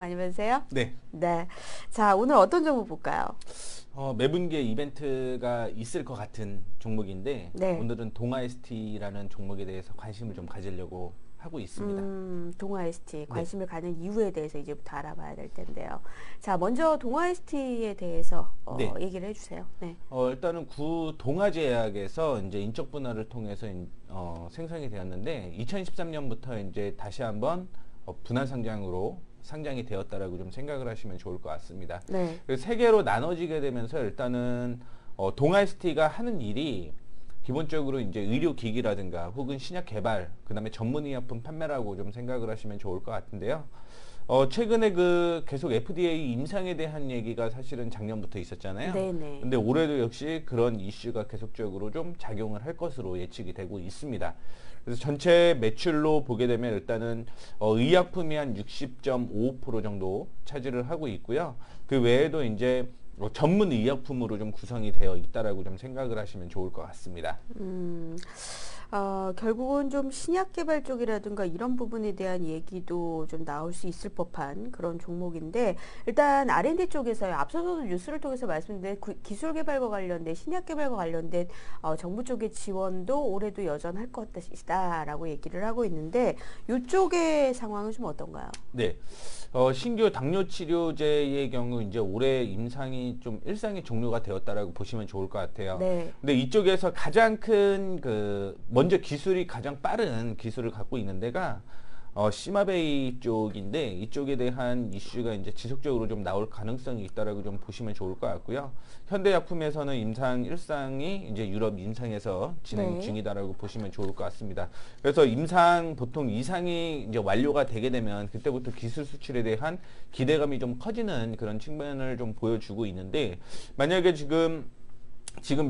안녕하세요. 네. 네. 자, 오늘 어떤 종목 볼까요? 매분기에 이벤트가 있을 것 같은 종목인데 네. 오늘은 동아ST라는 종목에 대해서 관심을 좀 가지려고 하고 있습니다. 동아 ST 네. 관심을 가는 이유에 대해서 이제부터 알아봐야 될 텐데요. 자, 먼저 동아 ST에 대해서 네. 얘기를 해주세요. 네. 일단은 구 동아제약에서 이제 인적 분할을 통해서 생성이 되었는데 2013년부터 이제 다시 한번 분할 상장으로 상장이 되었다라고 좀 생각을 하시면 좋을 것 같습니다. 네. 그래서 세 개로 나눠지게 되면서 일단은 동아ST가 하는 일이 기본적으로 이제 의료기기라든가 혹은 신약 개발, 그 다음에 전문의약품 판매라고 좀 생각을 하시면 좋을 것 같은데요. 최근에 계속 FDA 임상에 대한 얘기가 사실은 작년부터 있었잖아요. 네네. 근데 올해도 역시 그런 이슈가 계속적으로 좀 작용을 할 것으로 예측이 되고 있습니다. 그래서 전체 매출로 보게 되면 일단은 의약품이 한 60.55% 정도 차지를 하고 있고요. 그 외에도 이제 전문 의약품으로 좀 구성이 되어 있다라고 좀 생각을 하시면 좋을 것 같습니다. 결국은 좀 신약 개발 쪽이라든가 이런 부분에 대한 얘기도 좀 나올 수 있을 법한 그런 종목인데, 일단 R&D 쪽에서요. 앞서서도 뉴스를 통해서 말씀드린 기술 개발과 관련된 신약 개발과 관련된 정부 쪽의 지원도 올해도 여전할 것이다라고 얘기를 하고 있는데, 이쪽의 상황은 좀 어떤가요? 네. 신규 당뇨 치료제의 경우 이제 올해 임상이 좀 일상이 종료가 되었다라고 보시면 좋을 것 같아요. 네. 근데 이쪽에서 가장 큰 먼저 기술이 가장 빠른 기술을 갖고 있는 데가 시마베이 쪽인데, 이쪽에 대한 이슈가 이제 지속적으로 좀 나올 가능성이 있다라고 좀 보시면 좋을 것 같고요. 현대약품에서는 임상 1상이 이제 유럽 임상에서 진행 네. 중이다라고 보시면 좋을 것 같습니다. 그래서 임상 보통 2상이 이제 완료가 되게 되면 그때부터 기술 수출에 대한 기대감이 좀 커지는 그런 측면을 좀 보여주고 있는데, 만약에 지금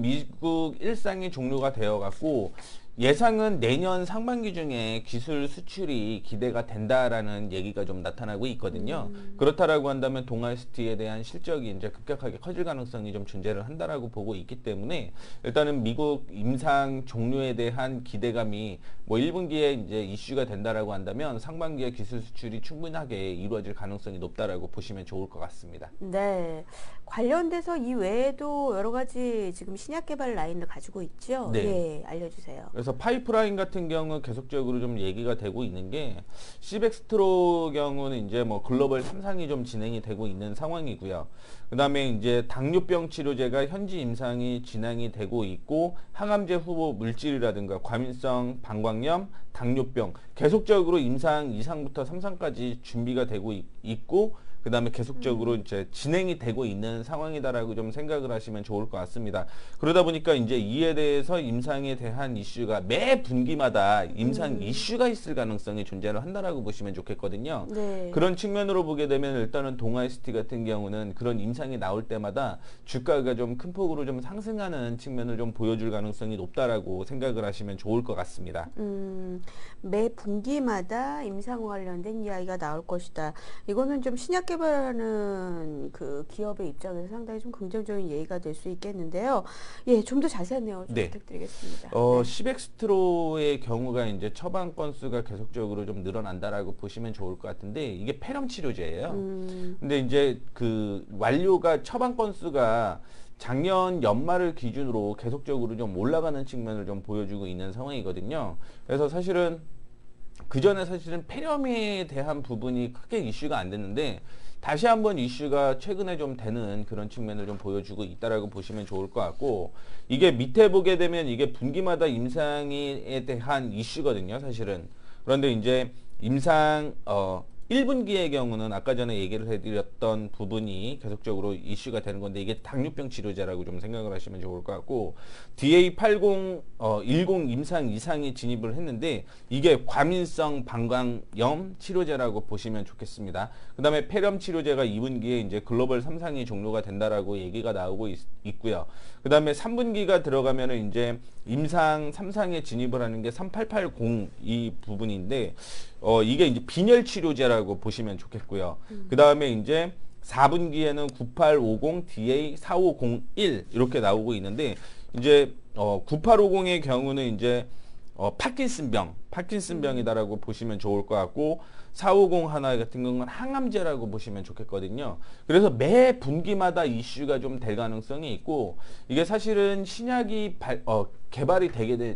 미국 일상이 종료가 되어 갖고 예상은 내년 상반기 중에 기술 수출이 기대가 된다라는 얘기가 좀 나타나고 있거든요. 그렇다라고 한다면 동아ST에 대한 실적이 이제 급격하게 커질 가능성이 좀 존재를 한다라고 보고 있기 때문에, 일단은 미국 임상 종료에 대한 기대감이 뭐 1분기에 이제 이슈가 된다라고 한다면 상반기에 기술 수출이 충분하게 이루어질 가능성이 높다라고 보시면 좋을 것 같습니다. 네. 관련돼서 이 외에도 여러 가지 지금 신약 개발 라인을 가지고 있죠? 네. 예, 알려주세요. 그래서 파이프라인 같은 경우 계속적으로 좀 얘기가 되고 있는 게, 시백스트로 경우는 이제 뭐 글로벌 3상이 좀 진행이 되고 있는 상황이고요. 그 다음에 이제 당뇨병 치료제가 현지 임상이 진행이 되고 있고, 항암제 후보 물질이라든가 과민성 방광염, 당뇨병 계속적으로 임상 2상부터 3상까지 준비가 되고 있고, 그 다음에 계속적으로 이제 진행이 되고 있는 상황이다라고 좀 생각을 하시면 좋을 것 같습니다. 그러다 보니까 이제 이에 대해서 임상에 대한 이슈가 매 분기마다 임상 이슈가 있을 가능성이 존재를 한다라고 보시면 좋겠거든요. 네. 그런 측면으로 보게 되면 일단은 동아ST 같은 경우는 그런 임상이 나올 때마다 주가가 좀 큰 폭으로 좀 상승하는 측면을 좀 보여줄 가능성이 높다라고 생각을 하시면 좋을 것 같습니다. 매 분기마다 임상 관련된 이야기가 나올 것이다. 이거는 좀 신약 개발하는 그 기업의 입장에서 상당히 좀 긍정적인 예의가 될 수 있겠는데요. 예, 좀 더 자세한 내용 좀 네. 부탁드리겠습니다. 네. 시백스트로의 경우가 이제 처방 건수가 계속적으로 좀 늘어난다라고 보시면 좋을 것 같은데, 이게 폐렴 치료제예요. 근데 이제 그 완료가 처방 건수가 작년 연말을 기준으로 계속적으로 좀 올라가는 측면을 좀 보여주고 있는 상황이거든요. 그래서 사실은 그 전에 사실은 폐렴에 대한 부분이 크게 이슈가 안 됐는데, 다시 한번 이슈가 최근에 좀 되는 그런 측면을 좀 보여주고 있다라고 보시면 좋을 것 같고, 이게 밑에 보게 되면 이게 분기마다 임상에 대한 이슈거든요, 사실은. 그런데 이제 임상 1분기의 경우는 아까 전에 얘기를 해드렸던 부분이 계속적으로 이슈가 되는 건데, 이게 당뇨병 치료제라고 좀 생각을 하시면 좋을 것 같고, DA80, 10 임상 이상이 진입을 했는데, 이게 과민성 방광염 치료제라고 보시면 좋겠습니다. 그 다음에 폐렴 치료제가 2분기에 이제 글로벌 3상이 종료가 된다라고 얘기가 나오고 있고요. 그 다음에 3분기가 들어가면은 이제 임상 3상에 진입을 하는 게 3880 이 부분인데, 이게 이제 빈혈 치료제라고 보시면 좋겠고요. 그 다음에 이제 4분기에는 9850 DA4501 이렇게 나오고 있는데, 이제 9850의 경우는 이제 파킨슨병, 파킨슨병이다라고 보시면 좋을 것 같고 450 하나 같은 경우는 항암제라고 보시면 좋겠거든요. 그래서 매 분기마다 이슈가 좀 될 가능성이 있고 이게 사실은 신약이 개발이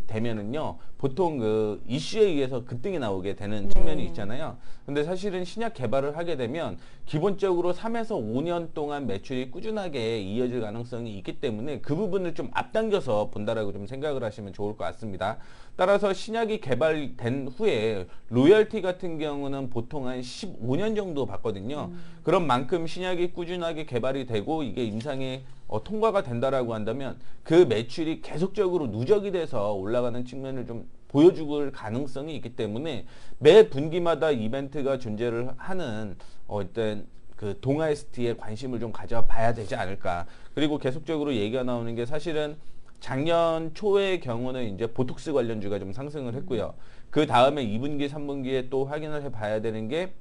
되면은요 보통 그 이슈에 의해서 급등이 나오게 되는 측면이 있잖아요. 근데 사실은 신약 개발을 하게 되면 기본적으로 3에서 5년 동안 매출이 꾸준하게 이어질 가능성이 있기 때문에 그 부분을 좀 앞당겨서 본다라고 좀 생각을 하시면 좋을 것 같습니다. 따라서 신약이 개발된 후에 로열티 같은 경우는 보통 한 15년 정도 받거든요. 그런 만큼 신약이 꾸준하게 개발이 되고 이게 임상에 통과가 된다라고 한다면 그 매출이 계속적으로 누적이 돼서 올라가는 측면을 좀 보여줄 가능성이 있기 때문에 매 분기마다 이벤트가 존재를 하는 일단 그 동아 ST에 관심을 좀 가져봐야 되지 않을까. 그리고 계속적으로 얘기가 나오는 게 사실은 작년 초의 경우는 이제 보톡스 관련주가 좀 상승을 했고요. 그 다음에 2분기, 3분기에 또 확인을 해봐야 되는 게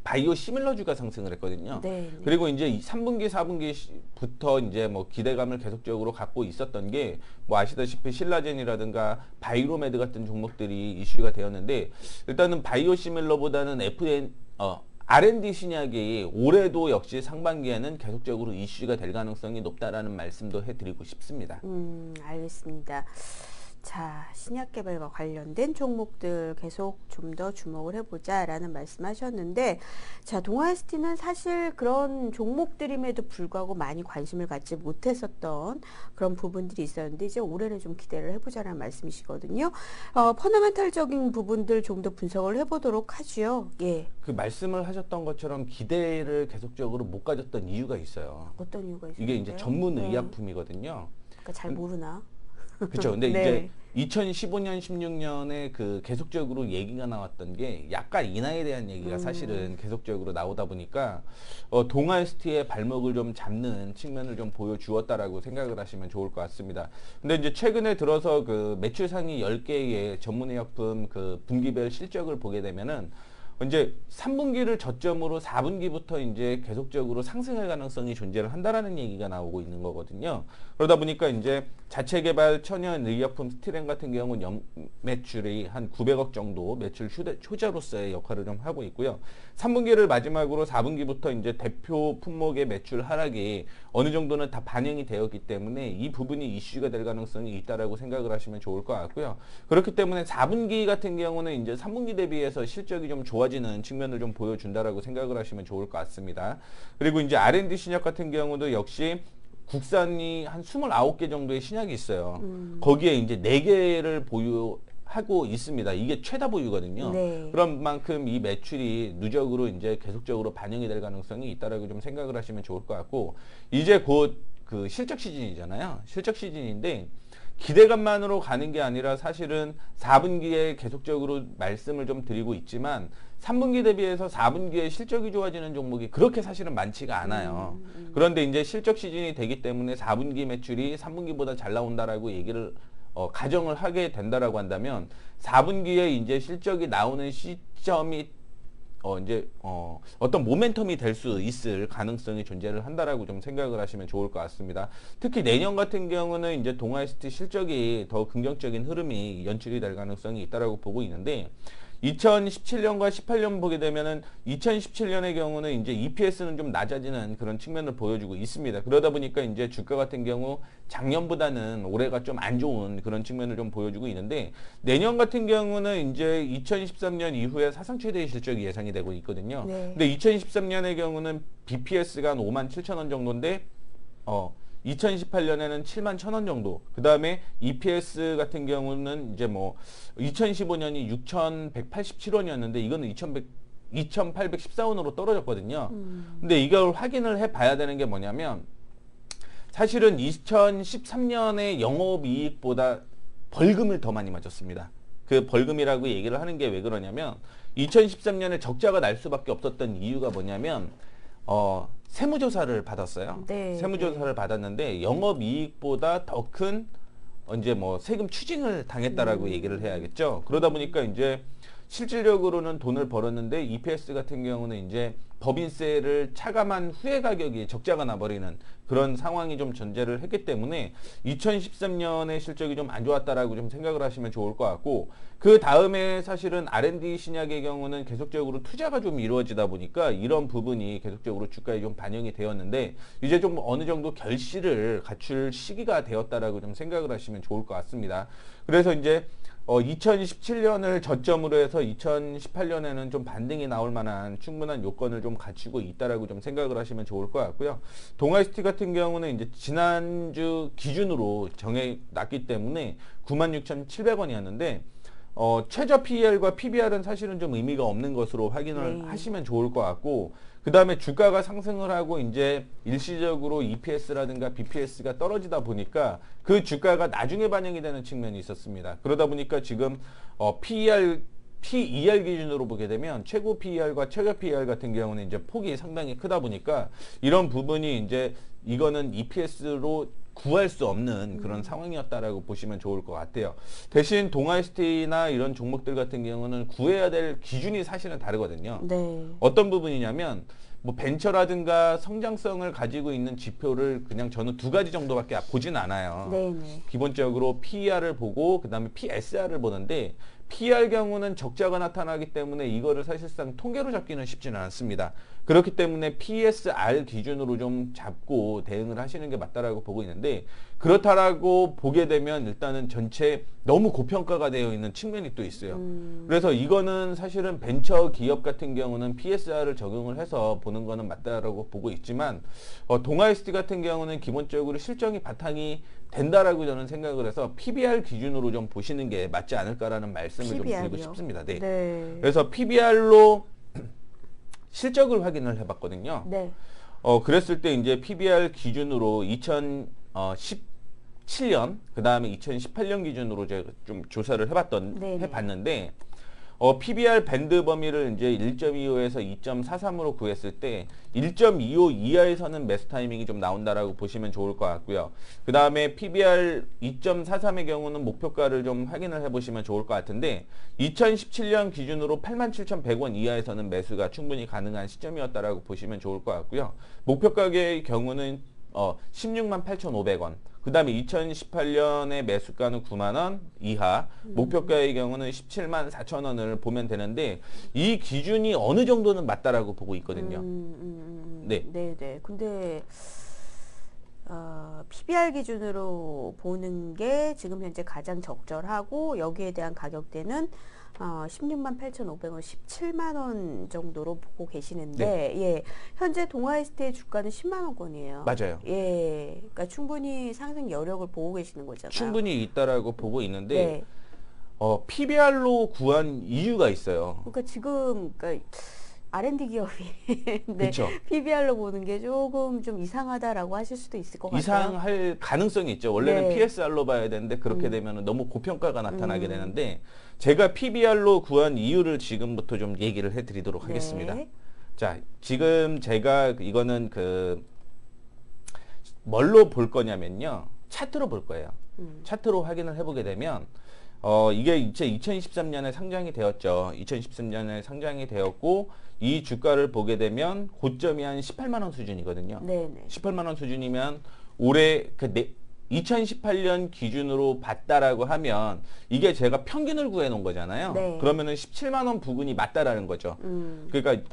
바이오 시밀러주가 상승을 했거든요. 네. 그리고 이제 3분기, 4분기부터 이제 뭐 기대감을 계속적으로 갖고 있었던 게 뭐 아시다시피 신라젠이라든가 바이로메드 같은 종목들이 이슈가 되었는데 일단은 바이오 시밀러보다는 R&D 신약이 올해도 역시 상반기에는 계속적으로 이슈가 될 가능성이 높다라는 말씀도 해드리고 싶습니다. 알겠습니다. 자, 신약 개발과 관련된 종목들 계속 좀 더 주목을 해보자라는 말씀하셨는데, 자, 동아ST는 사실 그런 종목들임에도 불구하고 많이 관심을 갖지 못했었던 그런 부분들이 있었는데 이제 올해는 좀 기대를 해보자라는 말씀이시거든요. 펀더멘탈적인 부분들 좀 더 분석을 해보도록 하죠. 예. 그 말씀을 하셨던 것처럼 기대를 계속적으로 못 가졌던 이유가 있어요. 어떤 이유가 있어요? 이게 이제 전문 의약품이거든요. 그러니까 잘 모르나? 그렇죠. 근데 네. 이제 2015년, 16년에 그 계속적으로 얘기가 나왔던 게 약간 인하에 대한 얘기가 사실은 계속적으로 나오다 보니까 동아ST의 발목을 좀 잡는 측면을 좀 보여주었다라고 생각을 하시면 좋을 것 같습니다. 근데 이제 최근에 들어서 그 매출 상위 10개의 전문의약품 그 분기별 실적을 보게 되면은 이제 3분기를 저점으로 4분기부터 이제 계속적으로 상승할 가능성이 존재를 한다라는 얘기가 나오고 있는 거거든요. 그러다 보니까 이제 자체 개발 천연 의약품 스티렌 같은 경우는 연 매출이 한 900억 정도 매출 효자로서의 역할을 좀 하고 있고요. 3분기를 마지막으로 4분기부터 이제 대표 품목의 매출 하락이 어느 정도는 다 반영이 되었기 때문에 이 부분이 이슈가 될 가능성이 있다라고 생각을 하시면 좋을 것 같고요. 그렇기 때문에 4분기 같은 경우는 이제 3분기 대비해서 실적이 좀 좋아지는 측면을 좀 보여준다라고 생각을 하시면 좋을 것 같습니다. 그리고 이제 R&D 신약 같은 경우도 역시 국산이 한 29개 정도의 신약이 있어요. 거기에 이제 4개를 보유하고 있습니다. 이게 최다 보유거든요. 네. 그런 만큼 이 매출이 누적으로 이제 계속적으로 반영이 될 가능성이 있다라고 좀 생각을 하시면 좋을 것 같고, 이제 곧 그 실적 시즌이잖아요. 실적 시즌인데 기대감만으로 가는 게 아니라 사실은 4분기에 계속적으로 말씀을 좀 드리고 있지만 3분기 대비해서 4분기에 실적이 좋아지는 종목이 그렇게 사실은 많지가 않아요. 그런데 이제 실적 시즌이 되기 때문에 4분기 매출이 3분기보다 잘 나온다라고 얘기를 가정을 하게 된다라고 한다면 4분기에 이제 실적이 나오는 시점이 어떤 모멘텀이 될 수 있을 가능성이 존재를 한다라고 좀 생각을 하시면 좋을 것 같습니다. 특히 내년 같은 경우는 이제 동아ST 실적이 더 긍정적인 흐름이 연출이 될 가능성이 있다라고 보고 있는데 2017년과 18년 보게 되면은 2017년의 경우는 이제 EPS는 좀 낮아지는 그런 측면을 보여주고 있습니다. 그러다 보니까 이제 주가 같은 경우 작년보다는 올해가 좀 안 좋은 그런 측면을 좀 보여주고 있는데 내년 같은 경우는 이제 2023년 이후에 사상 최대의 실적이 예상이 되고 있거든요. 네. 근데 2023년의 경우는 BPS가 한 57,000원 정도인데 2018년에는 71,000원 정도. 그 다음에 EPS 같은 경우는 이제 뭐 2015년이 6,187원이었는데 이거는 2,814원으로 떨어졌거든요. 근데 이걸 확인을 해 봐야 되는 게 뭐냐면 사실은 2013년에 영업이익보다 벌금을 더 많이 맞았습니다. 그 벌금이라고 얘기를 하는 게 왜 그러냐면 2013년에 적자가 날 수밖에 없었던 이유가 뭐냐면 세무조사를 받았어요. 네, 세무조사를 받았는데 영업이익보다 더 큰 이제 뭐 세금 추징을 당했다라고 얘기를 해야겠죠. 그러다 보니까 이제 실질적으로는 돈을 벌었는데 EPS 같은 경우는 이제 법인세를 차감한 후에 가격이 적자가 나버리는 그런 상황이 좀 존재를 했기 때문에 2013년에 실적이 좀 안 좋았다라고 좀 생각을 하시면 좋을 것 같고, 그 다음에 사실은 R&D 신약의 경우는 계속적으로 투자가 좀 이루어지다 보니까 이런 부분이 계속적으로 주가에 좀 반영이 되었는데, 이제 좀 어느 정도 결실을 갖출 시기가 되었다라고 좀 생각을 하시면 좋을 것 같습니다. 그래서 이제 2017년을 저점으로 해서 2018년에는 좀 반등이 나올 만한 충분한 요건을 좀 갖추고 있다라고 좀 생각을 하시면 좋을 것 같고요. 동아이스티 같은 경우는 이제 지난주 기준으로 정해놨기 때문에 96,700원이었는데 최저 PER과 PBR은 사실은 좀 의미가 없는 것으로 확인을 하시면 좋을 것 같고, 그 다음에 주가가 상승을 하고 이제 일시적으로 EPS라든가 BPS가 떨어지다 보니까 그 주가가 나중에 반영이 되는 측면이 있었습니다. 그러다 보니까 지금 PER 기준으로 보게 되면 최고 PER과 최저 PER 같은 경우는 이제 폭이 상당히 크다 보니까 이런 부분이 이제 이거는 EPS로 구할 수 없는 그런 상황이었다라고 보시면 좋을 것 같아요. 대신 동아이스티나 이런 종목들 같은 경우는 구해야 될 기준이 사실은 다르거든요. 네. 어떤 부분이냐면 뭐 벤처라든가 성장성을 가지고 있는 지표를 그냥 저는 두 가지 정도밖에 보진 않아요. 네네. 기본적으로 PER을 보고 그 다음에 PSR을 보는데, PER 경우는 적자가 나타나기 때문에 이거를 사실상 통계로 잡기는 쉽지는 않습니다. 그렇기 때문에 PSR 기준으로 좀 잡고 대응을 하시는 게 맞다라고 보고 있는데, 그렇다라고 보게 되면 일단은 전체 너무 고평가가 되어 있는 측면이 또 있어요. 그래서 이거는 사실은 벤처 기업 같은 경우는 PSR을 적용을 해서 보는 거는 맞다라고 보고 있지만, 동아이스티 같은 경우는 기본적으로 실적이 바탕이 된다라고 저는 생각을 해서 PBR 기준으로 좀 보시는 게 맞지 않을까라는 말씀을 좀 드리고 싶습니다. 네. 네. 그래서 PBR로 실적을 확인을 해봤거든요. 네. 그랬을 때 이제 PBR 기준으로 2017년, 그 다음에 2018년 기준으로 제가 좀 조사를 해봤는데, PBR 밴드 범위를 이제 1.25에서 2.43으로 구했을 때 1.25 이하에서는 매수 타이밍이 좀 나온다라고 보시면 좋을 것 같고요. 그 다음에 PBR 2.43의 경우는 목표가를 좀 확인을 해보시면 좋을 것 같은데, 2017년 기준으로 87,100원 이하에서는 매수가 충분히 가능한 시점이었다라고 보시면 좋을 것 같고요. 목표가의 경우는 168,500원. 그 다음에 2018년에 매수가는 9만원 이하, 목표가의 경우는 174,000원을 보면 되는데, 이 기준이 어느 정도는 맞다라고 보고 있거든요. 네. 네네. 근데 PBR 기준으로 보는 게 지금 현재 가장 적절하고, 여기에 대한 가격대는 168,500원, 17만 원 정도로 보고 계시는데, 네. 예, 현재 동아이스트의 주가는 10만 원권이에요. 맞아요. 예, 그러니까 충분히 상승 여력을 보고 계시는 거잖아요. 충분히 있다라고 보고 있는데, 네. PBR로 구한 이유가 있어요. 그러니까 지금 R&D 기업이 네, 그쵸. PBR로 보는 게 조금 좀 이상하다라고 하실 수도 있을 것 같아요. 이상할 가능성이 있죠. 원래는 네. PSR로 봐야 되는데 그렇게 되면 너무 고평가가 나타나게 되는데, 제가 PBR로 구한 이유를 지금부터 좀 얘기를 해드리도록 하겠습니다. 네. 자, 지금 제가 이거는 뭘로 볼 거냐면요, 차트로 볼 거예요. 차트로 확인을 해보게 되면 이게 2023년에 상장이 되었죠. 2013년에 상장이 되었고, 이 주가를 보게 되면 고점이 한 18만 원 수준이거든요. 네네. 18만 원 수준이면 올해 2018년 기준으로 봤다라고 하면 이게 제가 평균을 구해 놓은 거잖아요. 네. 그러면은 17만 원 부근이 맞다라는 거죠. 그러니까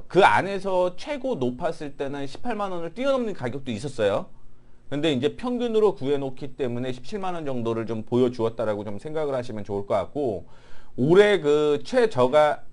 그 안에서 최고 높았을 때는 18만 원을 뛰어넘는 가격도 있었어요. 근데 이제 평균으로 구해 놓기 때문에 17만 원 정도를 좀 보여주었다라고 좀 생각을 하시면 좋을 것 같고, 올해 그 최저가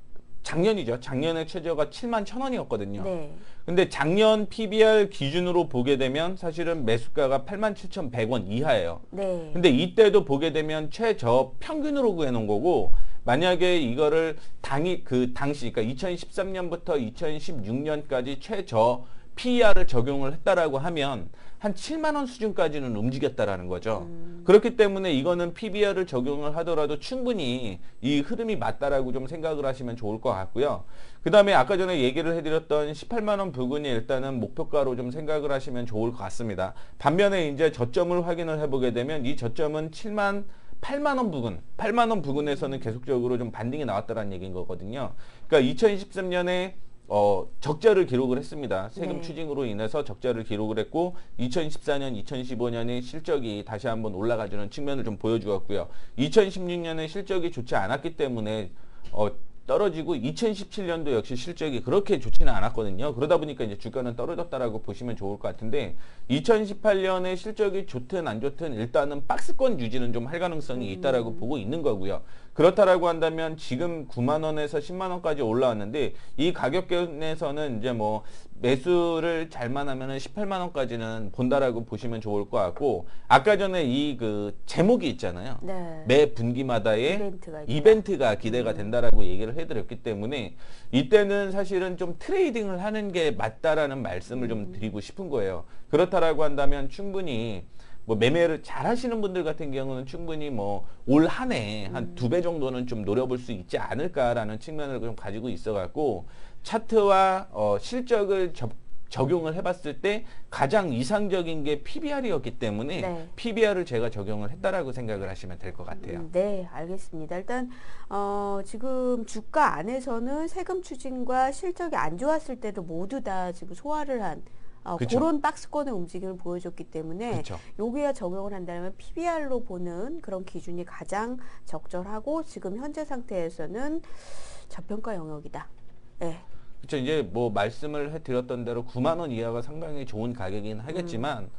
작년이죠. 작년에 최저가 7만 1,000원이었거든요. 네. 근데 작년 PBR 기준으로 보게 되면 사실은 매수가가 87,100원 이하예요. 네. 근데 이때도 보게 되면 최저 평균으로 구해 놓은 거고, 만약에 이거를 당시, 그러니까 2013년부터 2016년까지 최저 PER을 적용을 했다라고 하면 한 7만 원 수준까지는 움직였다라는 거죠. 그렇기 때문에 이거는 PBR을 적용을 하더라도 충분히 이 흐름이 맞다라고 좀 생각을 하시면 좋을 것 같고요. 그 다음에 아까 전에 얘기를 해드렸던 18만 원 부근이 일단은 목표가로 좀 생각을 하시면 좋을 것 같습니다. 반면에 이제 저점을 확인을 해보게 되면 이 저점은 7만 8만 원 부근에서는 계속적으로 좀 반등이 나왔다라는 얘기인 거거든요. 그러니까 2023년에 적자를 기록을 했습니다. 세금 네. 추징으로 인해서 적자를 기록을 했고 2014년, 2015년에 실적이 다시 한번 올라가주는 측면을 좀 보여주었고요. 2016년에 실적이 좋지 않았기 때문에 떨어지고 2017년도 역시 실적이 그렇게 좋지는 않았거든요. 그러다 보니까 이제 주가는 떨어졌다라고 보시면 좋을 것 같은데 2018년에 실적이 좋든 안 좋든 일단은 박스권 유지는 좀 할 가능성이 있다라고 보고 있는 거고요. 그렇다라고 한다면 지금 9만 원에서 10만 원까지 올라왔는데 이 가격권에서는 이제 뭐 매수를 잘만 하면은 18만 원까지는 본다라고 보시면 좋을 것 같고 아까 전에 이 그 제목이 있잖아요. 네. 매 분기마다의 이벤트가 있다. 이벤트가 기대가 된다라고 얘기를 해드렸기 때문에 이때는 사실은 좀 트레이딩을 하는 게 맞다라는 말씀을 좀 드리고 싶은 거예요. 그렇다라고 한다면 충분히 뭐 매매를 잘 하시는 분들 같은 경우는 충분히 뭐 올 한 해 한 2배 정도는 좀 노려볼 수 있지 않을까라는 측면을 좀 가지고 있어 갖고 차트와 실적을 적용을 해봤을 때 가장 이상적인 게 PBR이었기 때문에 네. PBR을 제가 적용을 했다라고 생각을 하시면 될 것 같아요. 네, 알겠습니다. 일단 지금 주가 안에서는 세금 추징과 실적이 안 좋았을 때도 모두 다 지금 소화를 한 그쵸. 그런 박스권의 움직임을 보여줬기 때문에 그쵸. 여기에 적용을 한다면 PBR로 보는 그런 기준이 가장 적절하고 지금 현재 상태에서는 저평가 영역이다. 네. 그렇죠. 이제 뭐 말씀을 해드렸던 대로 9만 원 이하가 상당히 좋은 가격이긴 하겠지만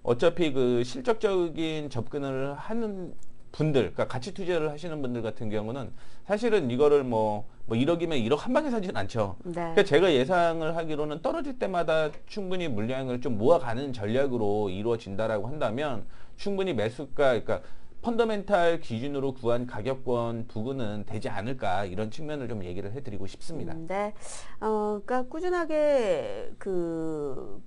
어차피 그 실적적인 접근을 하는 분들, 그러니까 가치 투자를 하시는 분들 같은 경우는 사실은 이거를 뭐 1억이면 1억 한 방에 사지는 않죠. 네. 그러니까 제가 예상을 하기로는 떨어질 때마다 충분히 물량을 좀 모아가는 전략으로 이루어진다라고 한다면 충분히 매수가, 그러니까 펀더멘탈 기준으로 구한 가격권 부근은 되지 않을까 이런 측면을 좀 얘기를 해드리고 싶습니다. 네. 그러니까 꾸준하게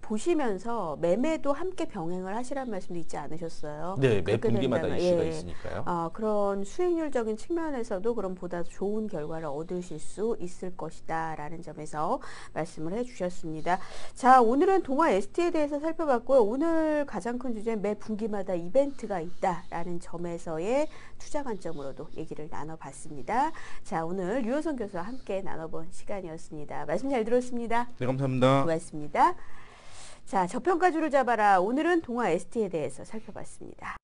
보시면서 매매도 함께 병행을 하시라는 말씀도 있지 않으셨어요? 네, 매 그렇게 분기마다 된다면, 이슈가 예. 있으니까요. 그런 수익률적인 측면에서도 그럼 보다 좋은 결과를 얻으실 수 있을 것이다 라는 점에서 말씀을 해주셨습니다. 자, 오늘은 동아 ST에 대해서 살펴봤고요. 오늘 가장 큰 주제는 매 분기마다 이벤트가 있다라는 점에서의 투자 관점으로도 얘기를 나눠봤습니다. 자, 오늘 류호선 교수와 함께 나눠본 시간이었습니다. 말씀 잘 들었습니다. 네, 감사합니다. 고맙습니다. 자, 저평가주를 잡아라. 오늘은 동아 ST에 대해서 살펴봤습니다.